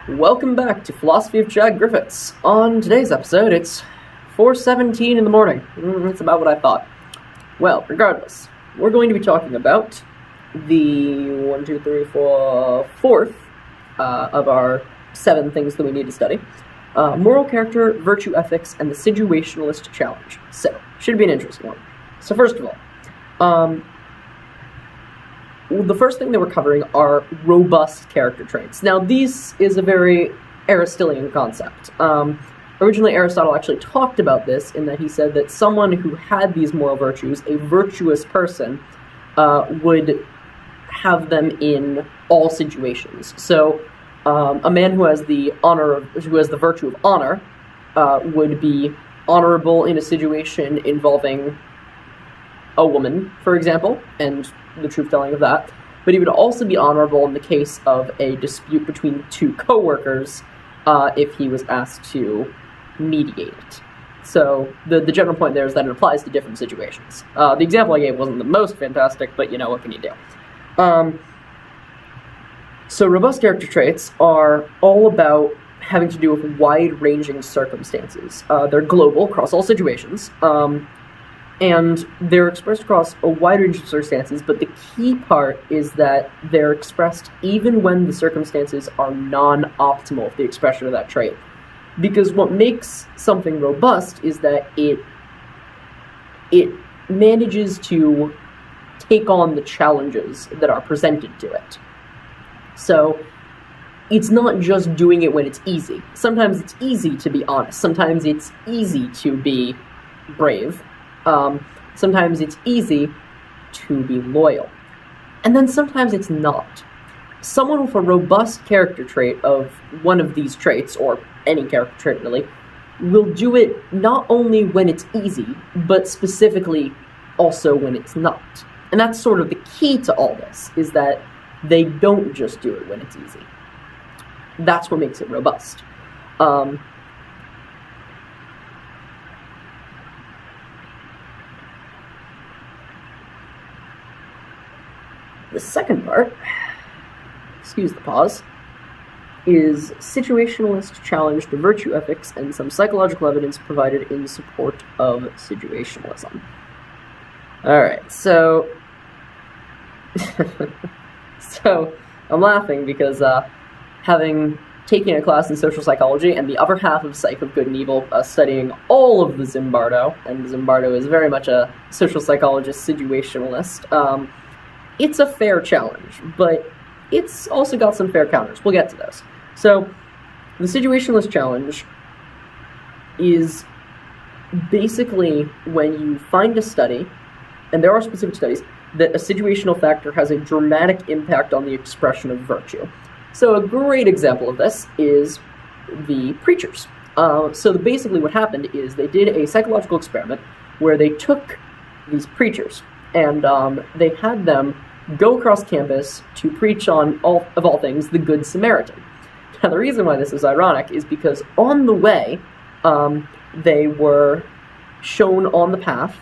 Welcome back to Philosophy of Chad Griffiths. On today's episode, it's 4:17 in the morning. That's about what I thought. Well, regardless, we're going to be talking about the fourth of our 7 things that we need to study. Moral character, virtue ethics, and the situationalist challenge. So, should be an interesting one. So first of all, the first thing that we're covering are robust character traits. Now, this is a very Aristotelian concept. Originally, Aristotle actually talked about this in that he said that someone who had these moral virtues, a virtuous person, would have them in all situations. So, a man who has the virtue of honor, would be honorable in a situation involving a woman, for example, and the truth-telling of that, but he would also be honorable in the case of a dispute between 2 co-workers if he was asked to mediate it. So the general point there is that it applies to different situations. The example I gave wasn't the most fantastic, but what can you do? So robust character traits are all about having to do with wide-ranging circumstances. They're global across all situations, and they're expressed across a wide range of circumstances, but the key part is that they're expressed even when the circumstances are non-optimal for the expression of that trait. Because what makes something robust is that it manages to take on the challenges that are presented to it. So it's not just doing it when it's easy. Sometimes it's easy to be honest. Sometimes it's easy to be brave. Sometimes it's easy to be loyal. And then sometimes it's not. Someone with a robust character trait of one of these traits, or any character trait really, will do it not only when it's easy, but specifically also when it's not. And that's sort of the key to all this, is that they don't just do it when it's easy. That's what makes it robust. The second part, excuse the pause, is situationalist challenge to virtue ethics and some psychological evidence provided in support of situationalism. Alright, so I'm laughing because having taken a class in social psychology and the other half of Psych of Good and Evil studying all of the Zimbardo, and Zimbardo is very much a social psychologist situationalist, it's a fair challenge, but it's also got some fair counters. We'll get to those. So, the situationalist challenge is basically when you find a study, and there are specific studies, that a situational factor has a dramatic impact on the expression of virtue. So a great example of this is the preachers. So basically what happened is they did a psychological experiment where they took these preachers and they had them go across campus to preach on, of all things, the Good Samaritan. Now, the reason why this is ironic is because on the way, they were shown on the path.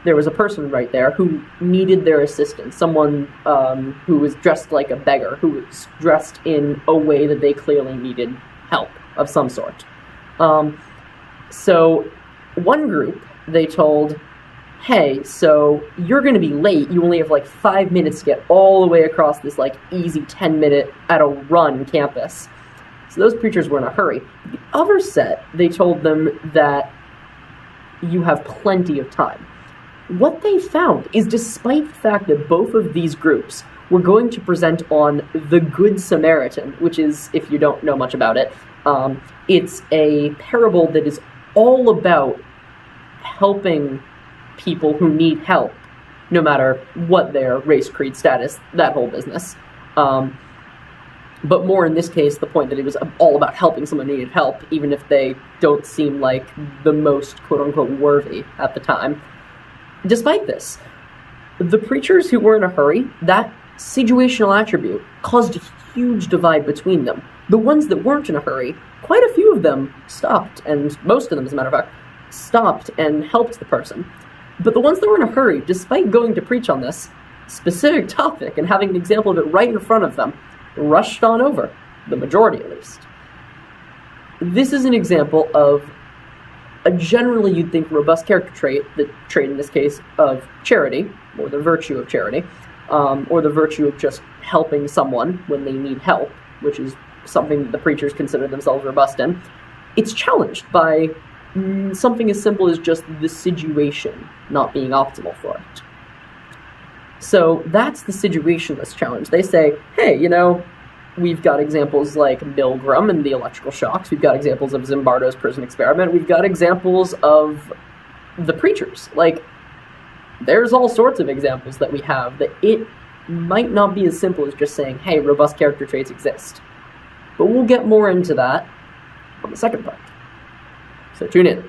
There was a person right there who needed their assistance, someone who was dressed like a beggar, who was dressed in a way that they clearly needed help of some sort. So one group, they told, hey, so you're going to be late. You only have 5 minutes to get all the way across this easy 10-minute at a run campus. So those preachers were in a hurry. The other set, they told them that you have plenty of time. What they found is, despite the fact that both of these groups were going to present on the Good Samaritan, which is, if you don't know much about it, it's a parable that is all about helping people who need help, no matter what their race, creed, status, that whole business. But more in this case, the point that it was all about helping someone who needed help, even if they don't seem like the most quote-unquote worthy at the time. Despite this, the preachers who were in a hurry, that situational attribute caused a huge divide between them. The ones that weren't in a hurry, quite a few of them stopped, and most of them, as a matter of fact, stopped and helped the person. But the ones that were in a hurry, despite going to preach on this specific topic and having an example of it right in front of them, rushed on over, the majority at least. this is an example of a generally you'd think robust character trait, the trait in this case of charity, or the virtue of charity, or the virtue of just helping someone when they need help, which is something that the preachers consider themselves robust in. It's challenged by something as simple as just the situation not being optimal for it. So that's the situationalist challenge. They say, hey, we've got examples like Milgram and the electrical shocks. We've got examples of Zimbardo's prison experiment. We've got examples of the preachers. Like, there's all sorts of examples that we have that it might not be as simple as just saying, hey, robust character traits exist. But we'll get more into that on the second part. So tune in.